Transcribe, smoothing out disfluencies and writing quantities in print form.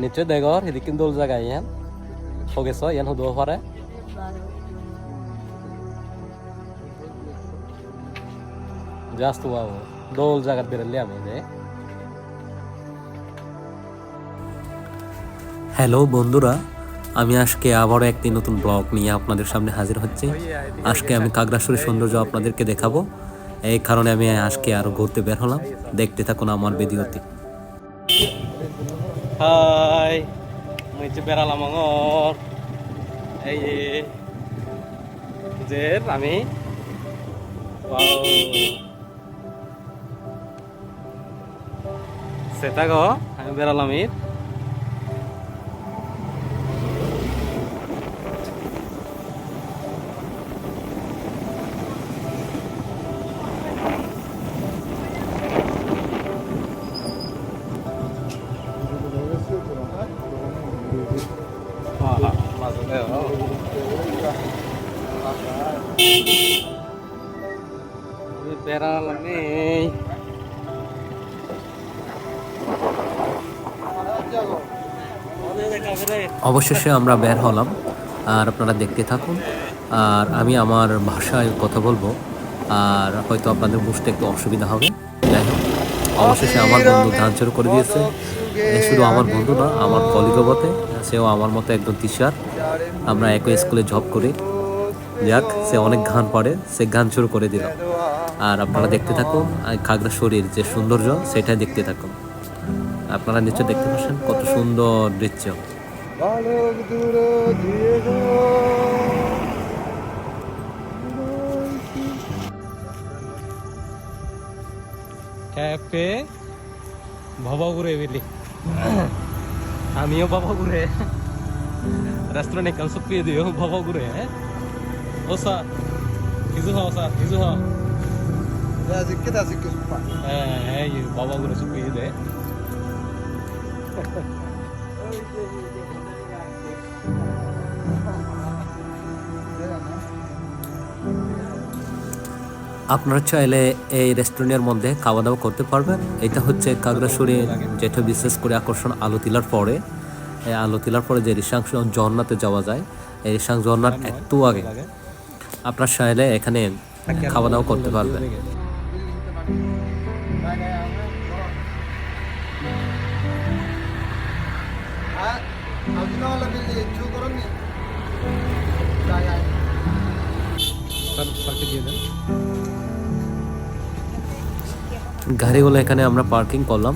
নিশ্চয় দেগর এদিক কিন্তু দোল জায়গা ইয়ান হোগেছ ইয়ান হুদব পারে জাস্ট ওয়াও দোল জায়গা বেরোলে আমি যে হ্যালো বন্ধুরা, আমি আজকে আবারও একটি নতুন ব্লগ নিয়ে আপনাদের সামনে হাজির হচ্ছি। আজকে আমি খাগড়াছড়ির সৌন্দর্য আপনাদেরকে দেখাবো, এই কারণে আমি আজকে আরো ঘুরতে বের হলাম। দেখতে থাকুন আমার ভিডিওতে। হাই, মই যে বেরালাম আমার এই যে আমি সেটা গো আমি বেরালাম অবশেষে আমরা বের হলাম, আর আপনারা দেখতে থাকুন। আর আমি আমার ভাষায় কথা বলবো, আর হয়তো আপনাদের বুঝতে একটু অসুবিধা হবে। যাই হোক, অবশেষে আমার বন্ধু গান শুরু করে দিয়েছে। শুধু আমার বন্ধু না, আমার কলিগও বটে, সেও আমার মতো একজন টিচার। আমরা একই স্কুলে জব করি। যাক, সে অনেক গান পড়ে, সে গান শুরু করে দিল। আর আপনারা দেখতে থাকুন, খাগড়াছড়ির যে সৌন্দর্য সেটাই দেখতে থাকুন। আপনারা নিশ্চয় দেখতে পাচ্ছেন কত সুন্দর দৃশ্য। ক্যাফে ভবাগুড়ে বেলি আমিও ভবাগুড়ে রেস্টুরেন্টে কাল সব পেয়ে দিও ভবাগুড়ে ও স্যার কিছু হও স্যার কিছু হও হ্যাঁ ভবাগুড়ে সব পেয়ে দে আপনারা চাইলে এই রেস্টুরেন্টের মধ্যে খাওয়া দাওয়া করতে পারবেন। এটা হচ্ছে খাগড়াছড়ির যেটা বিশেষ করে আকর্ষণ আলো তিলার পরে। এই আলো তিলার পরে যে রিসাং ঝর্ণাতে যাওয়া যায়, এই রিসাং ঝর্ণার একটু আগে আপনারা চাইলে এখানে খাওয়া দাওয়া করতে পারবেন। গাড়িগুলো এখানে আমরা পার্কিং করলাম।